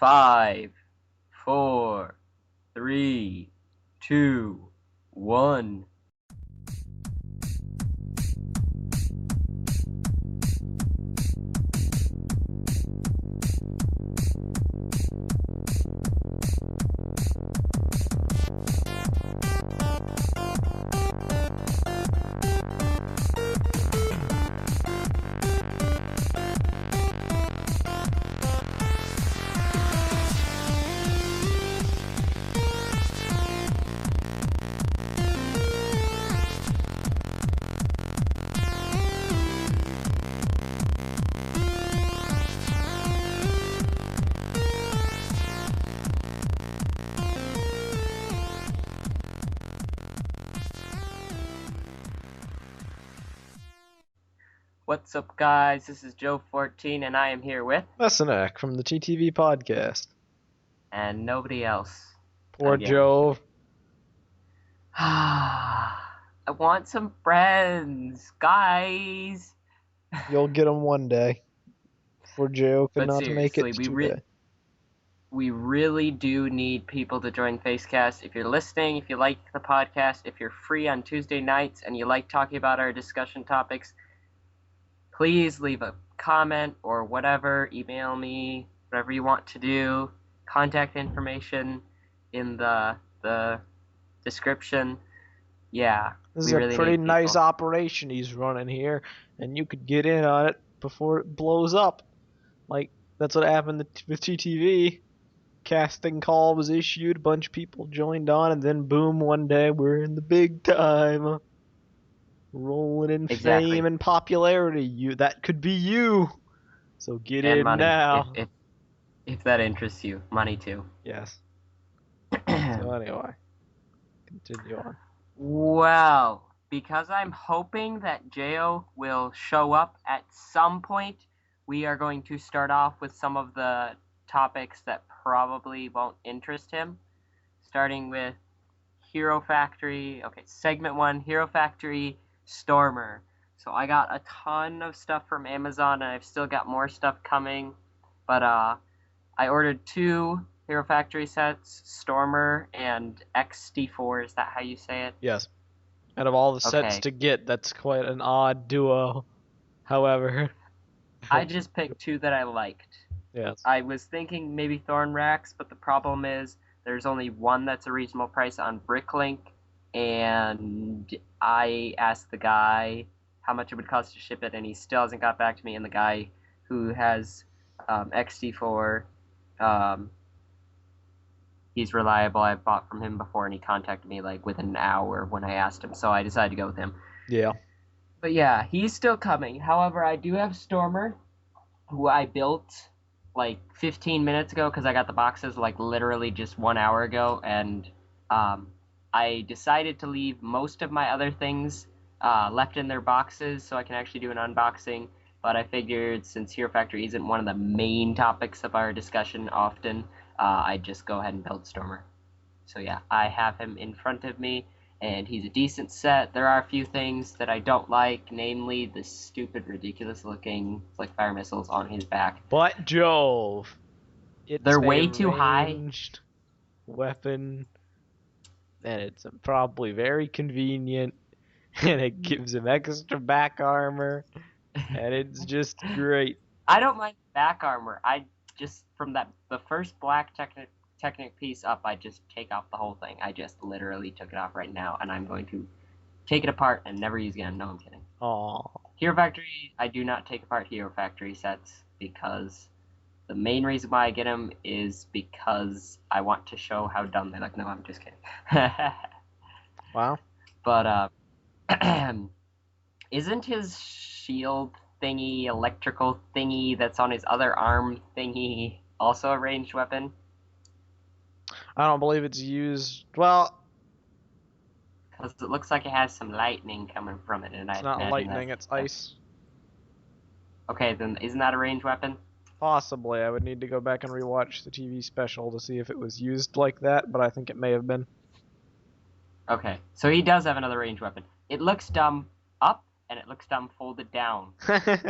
5, 4, 3, 2, 1. What's up, guys? This is Joe14, and I am here with... Mesonak from the TTV podcast. And nobody else. Poor Again. Joe. I want some friends, guys. You'll get them one day. Poor Joe could not make it today. We really do need people to join Facecast. If you're listening, if you like the podcast, if you're free on Tuesday nights and you like talking about our discussion topics, please leave a comment or whatever, email me, whatever you want to do. Contact information in the description. Yeah, this is a pretty nice operation he's running here, and you could get in on it before it blows up. Like, that's what happened with TTV. Casting call was issued, a bunch of people joined on, and then boom, one day we're in the big time. Rolling in fame and popularity. That could be you. So get in money, now. If that interests you. Money too. Yes. So anyway, continue on. Well, because I'm hoping that Jo will show up at some point, we are going to start off with some of the topics that probably won't interest him. Starting with Hero Factory. Okay, segment 1, Hero Factory Stormer. So I got a ton of stuff from Amazon, and I've still got more stuff coming. But I ordered 2 Hero Factory sets, Stormer and XD4. Is that how you say it? Yes. Out of all the sets to get, that's quite an odd duo. However, I just picked 2 that I liked. Yes. I was thinking maybe Thornrax, but the problem is there's only one that's a reasonable price on Bricklink, and I asked the guy how much it would cost to ship it, and he still hasn't got back to me. And the guy who has XD4, he's reliable. I've bought from him before, and he contacted me like within an hour when I asked him, so I decided to go with him. Yeah. But yeah, he's still coming. However, I do have Stormer, who I built like 15 minutes ago because I got the boxes like literally just 1 hour ago, and I decided to leave most of my other things left in their boxes so I can actually do an unboxing, but I figured since Hero Factory isn't one of the main topics of our discussion often, I'd just go ahead and build Stormer. So yeah, I have him in front of me, and he's a decent set. There are a few things that I don't like, namely the stupid, ridiculous-looking like fire missiles on his back. But Jove, they're way too high. Weapon, and it's probably very convenient, and it gives him extra back armor, and it's just great. I don't mind back armor. I just from the first black Technic piece up, I just take off the whole thing. I just literally took it off right now, and I'm going to take it apart and never use again. No, I'm kidding. Aww. Hero Factory, I do not take apart Hero Factory sets because the main reason why I get them is because I want to show how dumb they look. No, I'm just kidding. Wow. But isn't his shield thingy, electrical thingy that's on his other arm thingy also a ranged weapon? I don't believe it's used. Well, because it looks like it has some lightning coming from it, and it's not lightning, it's ice. Okay, then isn't that a ranged weapon? Possibly. I would need to go back and rewatch the TV special to see if it was used like that, but I think it may have been. Okay, so he does have another ranged weapon. It looks dumb up and it looks dumb folded down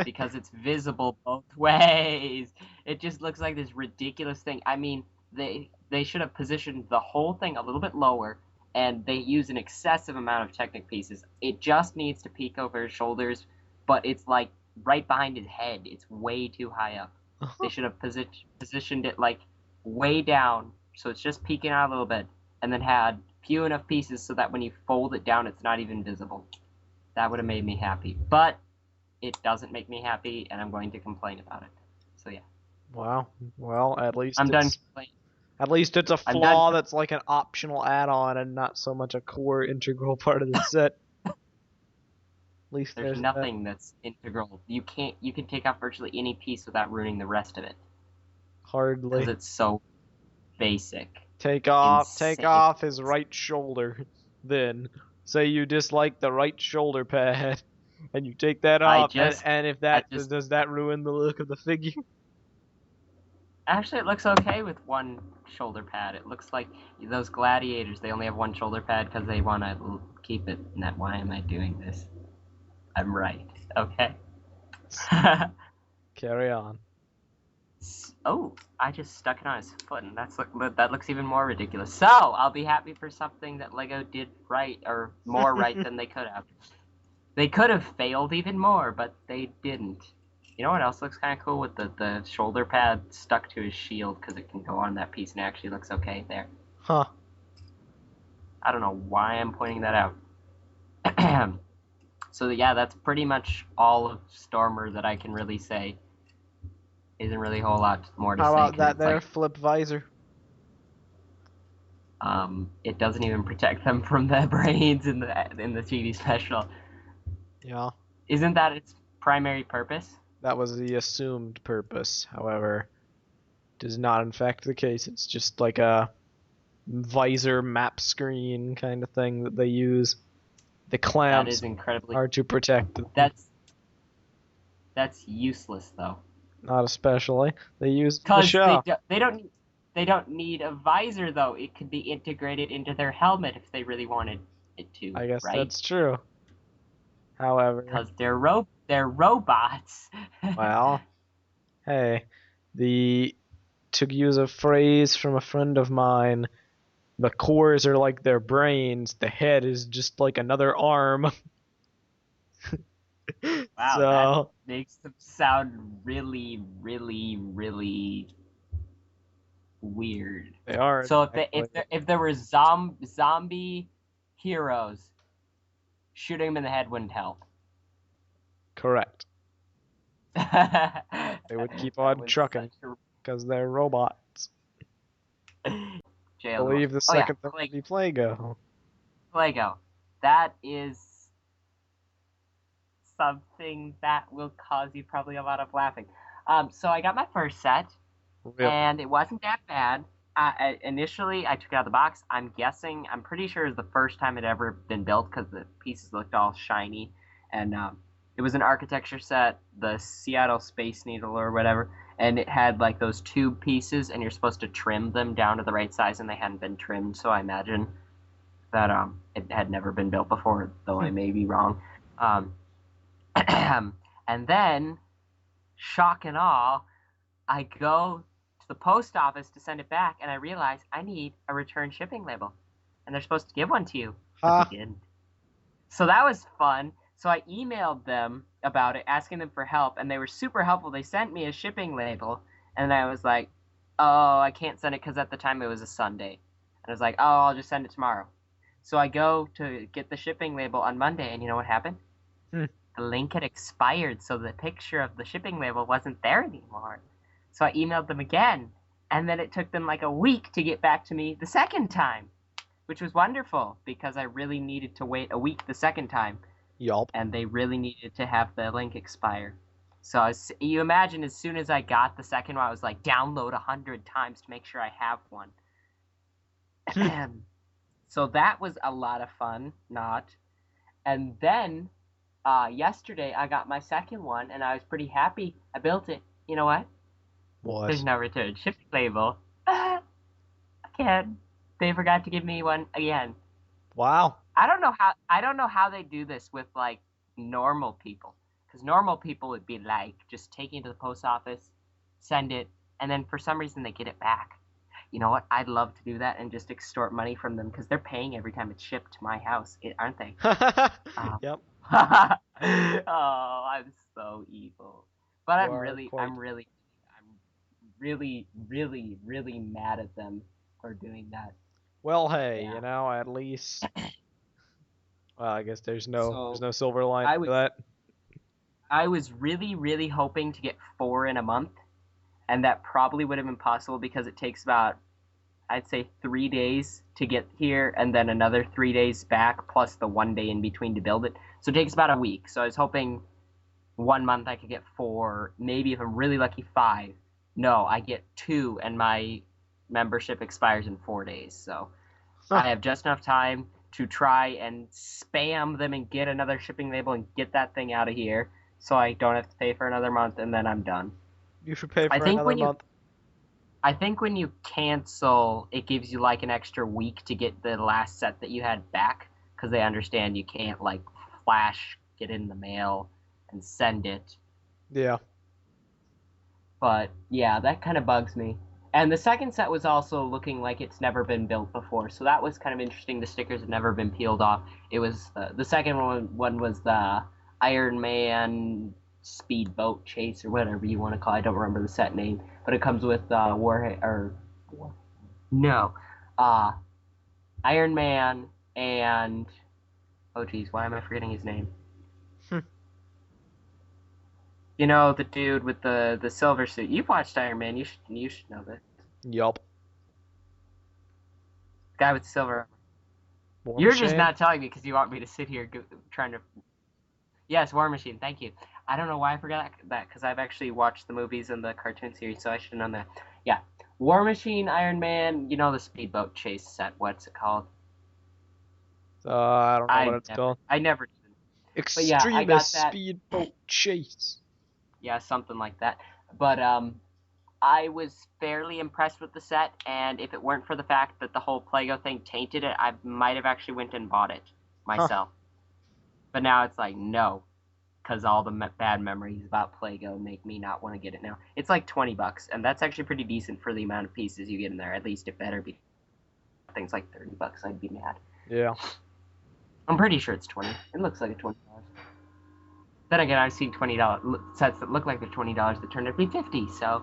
because it's visible both ways. It just looks like this ridiculous thing. I mean, they should have positioned the whole thing a little bit lower, and they use an excessive amount of Technic pieces. It just needs to peek over his shoulders, but it's like right behind his head. It's way too high up. They should have positioned it like way down, so it's just peeking out a little bit, and then had few enough pieces so that when you fold it down, it's not even visible. That would have made me happy, but it doesn't make me happy, and I'm going to complain about it. So yeah. Wow. Well, at least I'm done it's complaining. at least it's a I'm flaw done. that's like an optional add-on and not so much a core integral part of the set. At least There's there's that. nothing that's integral. You can take out virtually any piece without ruining the rest of it because Hardly. it's so basic. Take Insane. off his right shoulder. Then say you dislike the right shoulder pad, and you take that off, and if does that ruin the look of the figure? Actually, it looks okay with one shoulder pad. It looks like those gladiators. They only have one shoulder pad because they want to keep it. Why am I doing this? I'm right. Okay. Carry on. Oh, I just stuck it on his foot, and that looks even more ridiculous. So I'll be happy for something that Lego did right, or more right than they could have. They could have failed even more, but they didn't. You know what else looks kind of cool with the shoulder pad stuck to his shield because it can go on that piece and it actually looks okay there. Huh. I don't know why I'm pointing that out. So yeah, that's pretty much all of Stormer that I can really say. Isn't really a whole lot more to say. How about that there like, flip visor? It doesn't even protect them from the brains in the TV special. Yeah. Isn't that its primary purpose? That was the assumed purpose. However, it is not in fact the case. It's just like a visor map screen kind of thing that they use. The clamps that is incredibly are to protect them. That's useless though. Not especially. They use the show. They don't need a visor though. It could be integrated into their helmet if they really wanted it to. I guess right? that's true. However, because they're robots. Well, hey, to use a phrase from a friend of mine, the cores are like their brains. The head is just like another arm. Wow, so, that makes them sound really, really, really weird. They are. So if there were zombie heroes, shooting them in the head wouldn't help. Correct. They would keep on trucking because they're robots. I believe the second thing would be Pleygo. Pleygo. That is something that will cause you probably a lot of laughing. So I got my first set, and it wasn't that bad. Initially, I took it out of the box. I'm pretty sure it was the first time it ever been built because the pieces looked all shiny. And it was an architecture set, the Seattle Space Needle or whatever. And it had like those tube pieces, and you're supposed to trim them down to the right size, and they hadn't been trimmed. So I imagine that it had never been built before, though I may be wrong. And then, shock and awe, I go to the post office to send it back, and I realize I need a return shipping label. And they're supposed to give one to you, but they didn't. So that was fun. So I emailed them about it, asking them for help, and they were super helpful. They sent me a shipping label, and I was like, oh, I can't send it because at the time it was a Sunday. And I was like, oh, I'll just send it tomorrow. So I go to get the shipping label on Monday, and you know what happened? The link had expired, so the picture of the shipping label wasn't there anymore. So I emailed them again, and then it took them like a week to get back to me the second time, which was wonderful because I really needed to wait a week the second time. Yup. And they really needed to have the link expire. So you imagine as soon as I got the second one, I was like, download 100 times to make sure I have one. So that was a lot of fun, And then yesterday I got my second one, and I was pretty happy. I built it. You know what? What? There's no return shipping label. Again, they forgot to give me one again. Wow. I don't know how they do this with like normal people. Because normal people would be like, just taking it to the post office, send it, and then for some reason they get it back. You know what? I'd love to do that and just extort money from them because they're paying every time it's shipped to my house, aren't they? Yep. Oh, I'm so evil. But You I'm are really, quite. I'm really, I'm really, really, really mad at them for doing that. Well, hey, Yeah. at least. Well, I guess there's So no silver lining I to was, that. I was really, really hoping to get 4 in a month, and that probably would have been possible because it takes about, I'd say, 3 days to get here, and then another 3 days back, plus the 1 day in between to build it. So it takes about a week. So I was hoping 1 month I could get 4, maybe if I'm really lucky 5. No, I get 2, and my membership expires in 4 days. So Huh. I have just enough time to try and spam them and get another shipping label and get that thing out of here, so I don't have to pay for another month, and then I'm done. You should pay I for think another when you month. I think when you cancel, it gives you like an extra week to get the last set that you had back because they understand you can't like flash get in the mail and send it. Yeah. But yeah, that kind of bugs me. And the second set was also looking like it's never been built before, so that was kind of interesting. The stickers had never been peeled off. It was the second one was the Iron Man speedboat chase or whatever you want to call it. I don't remember the set name, but it comes with Warhead or no, uh, Iron Man and oh geez, why am I forgetting his name? Hmm. You know, the dude with the silver suit. You've watched Iron Man. You should know this. Yup. Guy with silver. War You're just Machine. not telling me because you want me to sit here trying to. Yes, War Machine. Thank you. I don't know why I forgot that because I've actually watched the movies and the cartoon series, so I should have known that. Yeah, War Machine, Iron Man. You know the speedboat chase set. What's it called? I don't know what I it's never, called. I never. But yeah, I got Extremist that. speedboat chase. Yeah, something like that. But I was fairly impressed with the set, and if it weren't for the fact that the whole Pleygo thing tainted it, I might have actually went and bought it Huh. myself. But now it's like no, because all the bad memories about Pleygo make me not want to get it now. It's like $20, and that's actually pretty decent for the amount of pieces you get in there. At least it better be. Things like $30, I'd be mad. Yeah. I'm pretty sure it's 20. It looks like a $20. Then again, I've seen $20 sets that look like they're $20 that turned out to be 50. So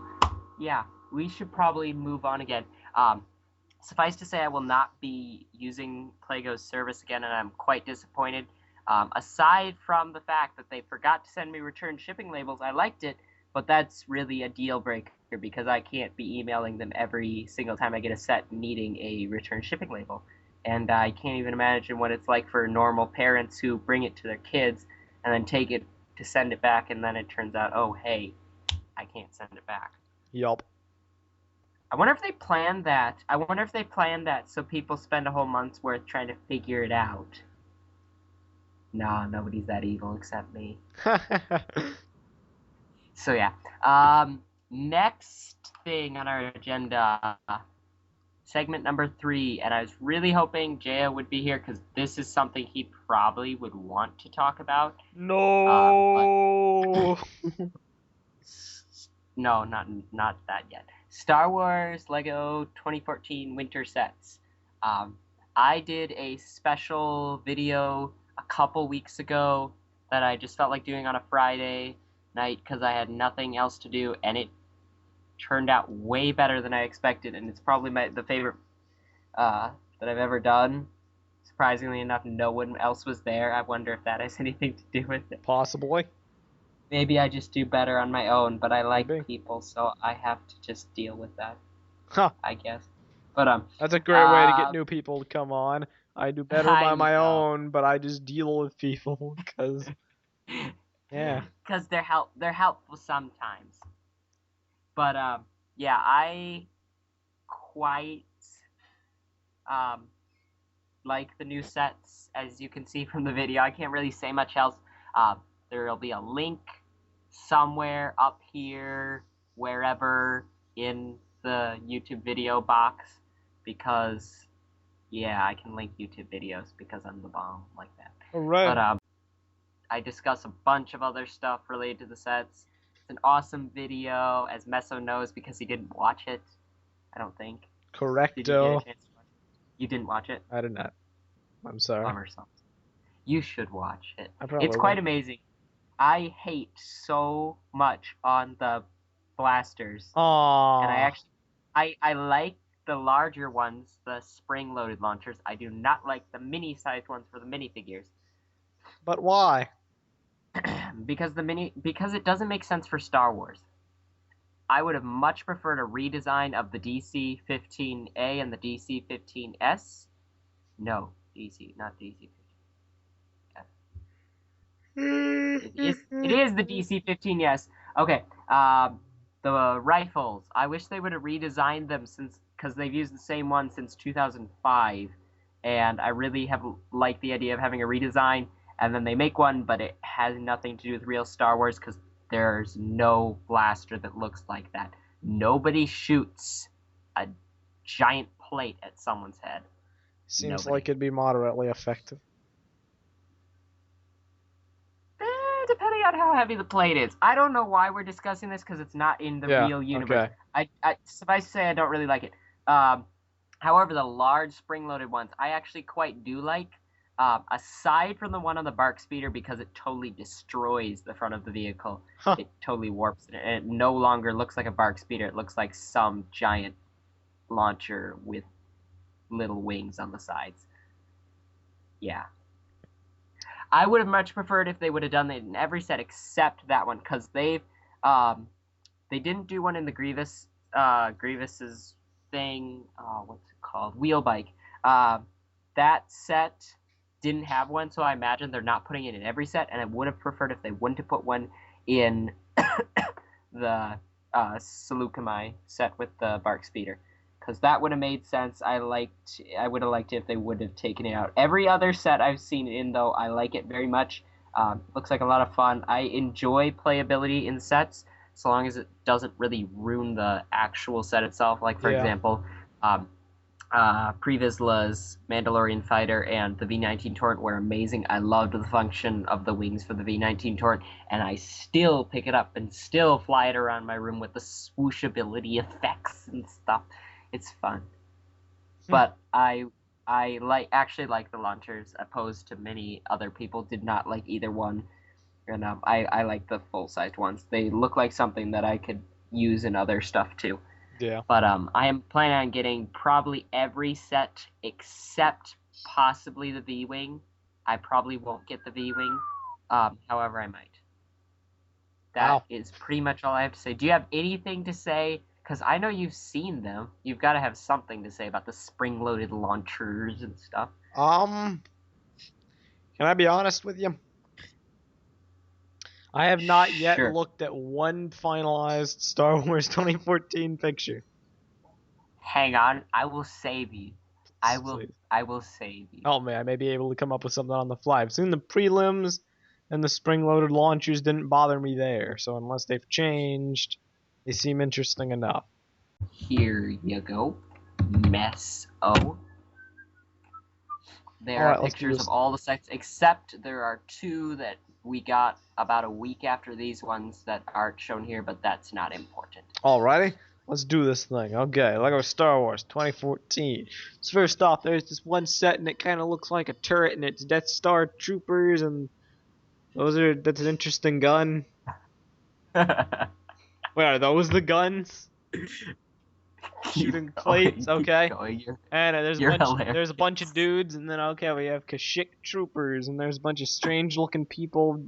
yeah, we should probably move on again. Suffice to say, I will not be using Pleygo's service again, and I'm quite disappointed. Aside from the fact that they forgot to send me return shipping labels, I liked it, but that's really a deal breaker because I can't be emailing them every single time I get a set needing a return shipping label. And I can't even imagine what it's like for normal parents who bring it to their kids and then take it to send it back, and then it turns out, oh, hey, I can't send it back. Yup. I wonder if they planned that. I wonder if they planned that so people spend a whole month's worth trying to figure it out. Nah, nobody's that evil except me. So yeah. Next thing on our agenda, segment number 3, and I was really hoping Jaya would be here because this is something he probably would want to talk about. No. No, not that yet. Star Wars Lego 2014 Winter Sets. I did a special video a couple weeks ago that I just felt like doing on a Friday night because I had nothing else to do, and it turned out way better than I expected, and it's probably the favorite that I've ever done. Surprisingly enough, no one else was there. I wonder if that has anything to do with it. Possibly. Maybe I just do better on my own, but I like Maybe. people, so I have to just deal with that, Huh. I guess. But That's a great way to get new people to come on. I do better by I my know, own, but I just deal with people because yeah. because they're helpful sometimes. But yeah, I quite um like the new sets, as you can see from the video. I can't really say much else. There'll be a link somewhere up here, wherever in the YouTube video box, because yeah, I can link YouTube videos because I'm the bomb like that. All right. But I discuss a bunch of other stuff related to the sets. It's an awesome video, as Meso knows because he didn't watch it. I don't think. Did you get a Correcto. chance to watch it? You didn't watch it? I did not. I'm sorry. Bummer songs. You should watch it. I probably It's quite will. amazing. I hate so much on the blasters, and Aww. I like the larger ones, the spring-loaded launchers. I do not like the mini-sized ones for the minifigures. But why? Because it doesn't make sense for Star Wars. I would have much preferred a redesign of the DC-15A and the DC-15S. No, DC, not DC. It is the DC-15, yes. Okay, the rifles. I wish they would have redesigned them because they've used the same one since 2005, and I really have liked the idea of having a redesign, and then they make one, but it has nothing to do with real Star Wars because there's no blaster that looks like that. Nobody shoots a giant plate at someone's head. Seems Nobody. like it'd be moderately effective. Depending on how heavy the plate is. I don't know why we're discussing this because it's not in the real universe. Okay. I suffice to say I don't really like it. However, the large spring-loaded ones I actually quite do like. Aside from the one on the Bark Speeder because it totally destroys the front of the vehicle. Huh. It totally warps it. And it no longer looks like a Bark Speeder. It looks like some giant launcher with little wings on the sides. Yeah. I would have much preferred if they would have done it in every set except that one, because they didn't do one in the Grievous's thing. What's it called? Wheel bike. That set didn't have one, so I imagine they're not putting it in every set. And I would have preferred if they wouldn't have put one in the Salukami set with the Bark Speeder. Because that would have made sense. I would have liked it if they would have taken it out. Every other set I've seen it in, though, I like it very much. Looks like a lot of fun. I enjoy playability in sets, so long as it doesn't really ruin the actual set itself. Like, for example, Previsla's Mandalorian Fighter and the V-19 Torrent were amazing. I loved the function of the wings for the V-19 Torrent, and I still pick it up and still fly it around my room with the swooshability effects and stuff. It's fun, but I actually like the launchers, opposed to many other people did not like either one. And I like the full-sized ones. They look like something that I could use in other stuff too. Yeah. But I am planning on getting probably every set except possibly the V-wing. I probably won't get the V-wing. However, I might. That is pretty much all I have to say. Do you have anything to say? Because I know you've seen them. You've got to have something to say about the spring-loaded launchers and stuff. Can I be honest with you? I have not yet looked at one finalized Star Wars 2014 picture. Hang on, I will save you. I will save you. Oh man, I may be able to come up with something on the fly. I've seen the prelims, and the spring-loaded launchers didn't bother me there. So unless they've changed, they seem interesting enough. Here you go, Meso. There are pictures of all the sets, except there are two that we got about a week after these ones that aren't shown here, but that's not important. Alrighty, let's do this thing. Okay, Lego Star Wars 2014. So first off, there's this one set, and it kind of looks like a turret, and it's Death Star troopers, and that's an interesting gun. Wait, are those the guns? Shooting plates, okay. And there's a bunch of dudes, and then we have Kashyyyk troopers, and there's a bunch of strange-looking people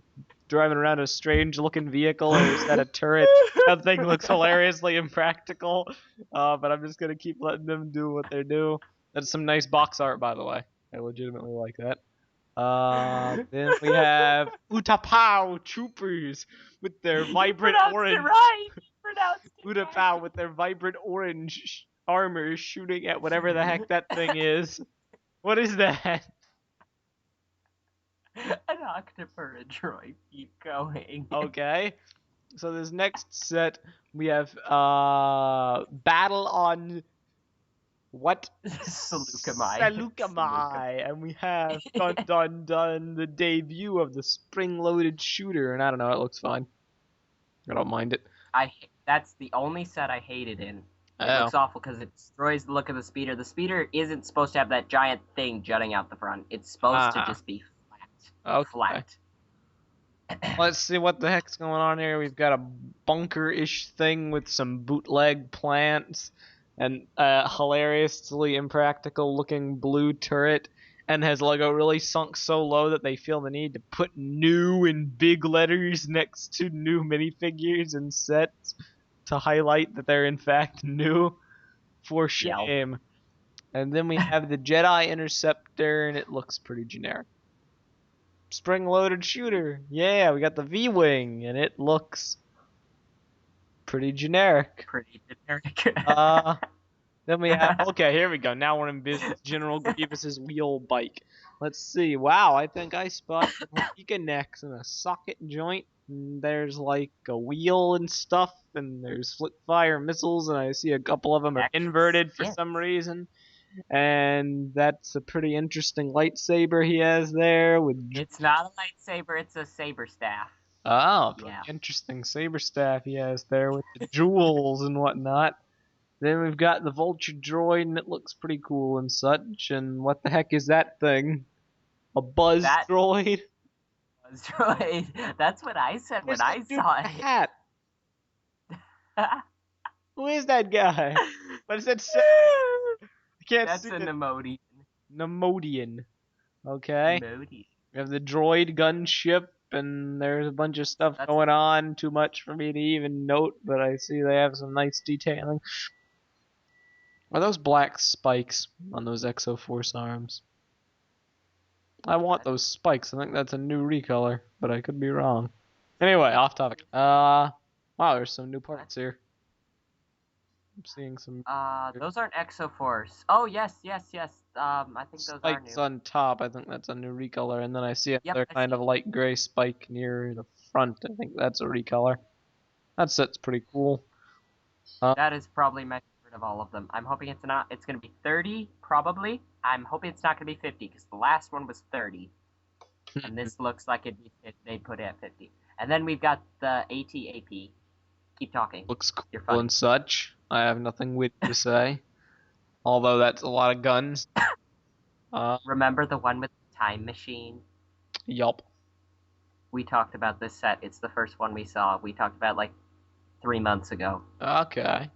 driving around a strange-looking vehicle. Or is that a turret? That thing looks hilariously impractical, but I'm just gonna keep letting them do what they do. That's some nice box art, by the way. I legitimately like that. Then we have Utapau troopers with their vibrant orange. Utapau with their vibrant orange armor shooting at whatever the heck that thing is. What is that? An Octoper droid. Keep going. Okay. So this next set we have Battle on What? Saleucami. Saleucami. And we have dun dun dun the debut of the spring-loaded shooter, and I don't know, it looks fine. I don't mind it. That's the only set I hate it in. It Oh. looks awful because it destroys the look of the speeder. The speeder isn't supposed to have that giant thing jutting out the front. It's supposed to just be flat. Okay. Flat. Let's see what the heck's going on here. We've got a bunker-ish thing with some bootleg plants and a hilariously impractical-looking blue turret, and has Lego really sunk so low that they feel the need to put new in big letters next to new minifigures and sets to highlight that they're in fact new. For shame. Yep. And then we have the Jedi Interceptor, and it looks pretty generic. Spring-loaded shooter. Yeah, we got the V-Wing, and it looks pretty generic. Pretty generic. Then we have... Okay, here we go. Now we're in business. General Grievous's wheel bike. Let's see. Wow, I think I spotted necks and a socket joint. And there's like a wheel and stuff, and there's flip-fire missiles, and I see a couple of them are inverted for some reason. And that's a pretty interesting lightsaber he has there. It's not a lightsaber, it's a saber staff. Oh, yeah. Interesting saber staff he has there with the jewels and whatnot. Then we've got the vulture droid, and it looks pretty cool and such. And what the heck is that thing? A buzz droid? Buzz droid. That's what I said when I saw it. Hat? Who is that guy? What does that say? That's a Nemodian. Nemodian. Okay. Nemodian. We have the droid gunship, and there's a bunch of stuff going on. Too much for me to even note, but I see they have some nice detailing. Are those black spikes on those Exo Force arms? I want those spikes. I think that's a new recolor, but I could be wrong. Anyway, off topic. Wow, there's some new parts here. I'm seeing some. Those aren't Exoforce. Oh yes. I think those spikes are new. On top. I think that's a new recolor, and then I see another kind of light gray spike near the front. I think that's a recolor. That set's pretty cool. That is probably my favorite of all of them. I'm hoping it's not. It's gonna be 30, probably. I'm hoping it's not gonna be 50 because the last one was 30, and this looks like they put it at 50. And then we've got the AT-AP. Keep talking. Looks cool and such. I have nothing witty to say. Although that's a lot of guns. Remember the one with the time machine? Yup. We talked about this set. It's the first one we saw. We talked about like 3 months ago. Okay.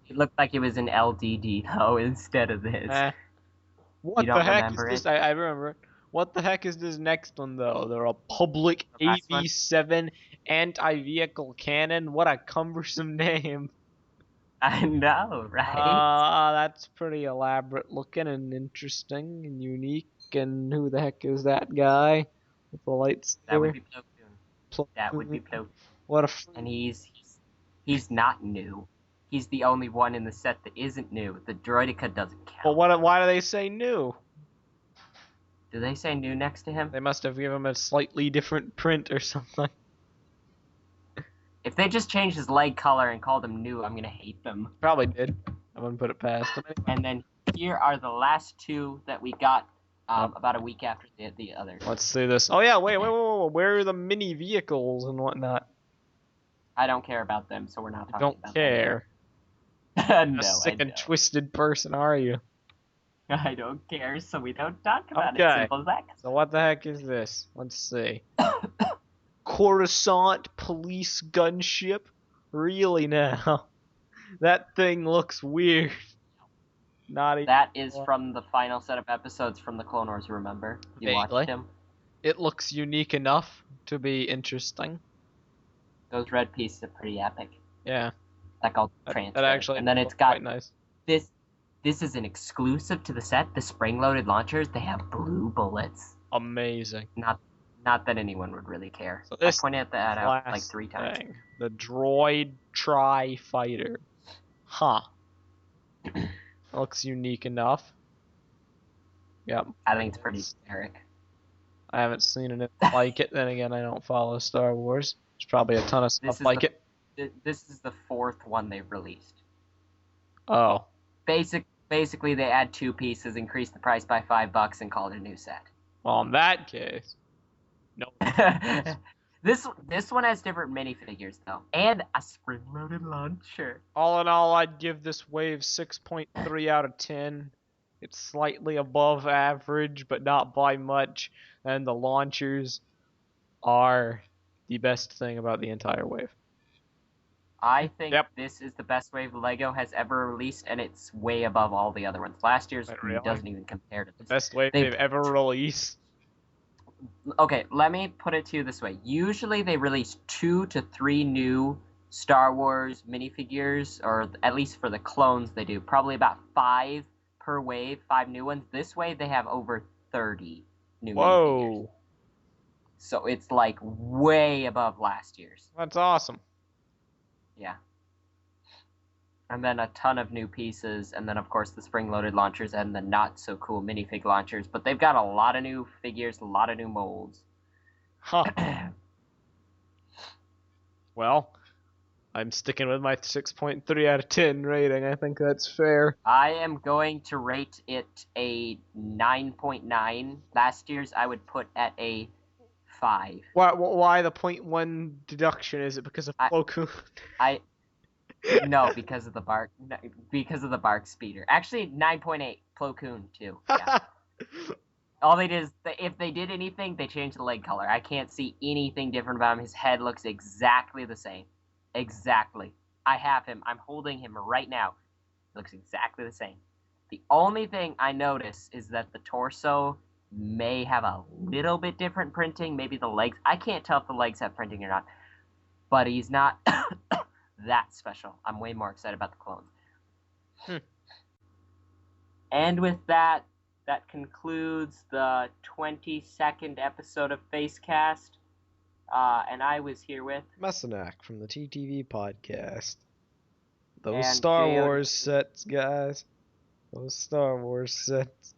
It looked like it was an LDD though instead of this. What the heck is this? I remember it. What the heck is this next one though? They're a public AV-7 anti-vehicle cannon. What a cumbersome name. I know, right? That's pretty elaborate looking and interesting and unique. And who the heck is that guy with the lights? That would be Plo. That would be Plo. What a and he's not new. He's the only one in the set that isn't new. The Droideka doesn't count. Well, why do they say new? Do they say new next to him? They must have given him a slightly different print or something. If they just changed his leg color and called him new, I'm gonna hate them. Probably did. I wouldn't put it past them. And then here are the last two that we got about a week after the other. Let's see this. Oh yeah, wait. Where are the mini vehicles and whatnot? I don't care about them, so we're not talking about them. Don't care. No, a sick and twisted person, are you? I don't care, so we don't talk about it. Simple as that. So what the heck is this? Let's see. Coruscant police gunship? Really now? That thing looks weird. Not even. That is from the final set of episodes from the Clone Wars, remember? You watched him? It looks unique enough to be interesting. Those red pieces are pretty epic. Yeah. Like all transfer. That actually and then it's got quite nice. This is an exclusive to the set. The spring-loaded launchers, they have blue bullets. Amazing. Not that anyone would really care. So this I pointed that out like 3 times. The Droid Tri-Fighter. Huh. Looks unique enough. Yep. I think it's pretty generic. I haven't seen anything like it. Then again, I don't follow Star Wars. There's probably a ton of stuff like it. This is the 4th one they've released. Oh. Basically, they add 2 pieces, increase the price by $5, and call it a new set. Well, in that case, no. This one has different minifigures though, and a spring-loaded launcher. All in all, I'd give this wave 6.3 out of 10. It's slightly above average, but not by much. And the launchers are the best thing about the entire wave. I think Yep. this is the best wave Lego has ever released, and it's way above all the other ones. Last year's Really? doesn't even compare to The this. best wave they've ever released. Okay, let me put it to you this way. Usually they release 2 to 3 new Star Wars minifigures, or at least for the clones they do. Probably about 5 per wave, 5 new ones. This wave they have over 30 new minifigures. Whoa. So it's like way above last year's. That's awesome. Yeah. And then a ton of new pieces, and then of course the spring-loaded launchers and the not-so-cool minifig launchers. But they've got a lot of new figures, a lot of new molds. Huh. Well, I'm sticking with my 6.3 out of 10 rating. I think that's fair. I am going to rate it a 9.9. Last year's I would put at a 5. Why the 0.1 deduction? Is it because of Plo Koon? No, because of the bark. No, because of the bark speeder. Actually, 9.8. Plo Koon too. Yeah. All they did is, if they did anything, they changed the leg color. I can't see anything different about him. His head looks exactly the same. Exactly. I have him. I'm holding him right now. He looks exactly the same. The only thing I notice is that the torso may have a little bit different printing. Maybe the legs. I can't tell if the legs have printing or not. But he's not that special. I'm way more excited about the clones. And with that, that concludes the 22nd episode of Facecast. And I was here with Mesonak from the TTV podcast. Those and Star J.O. Wars sets, guys. Those Star Wars sets.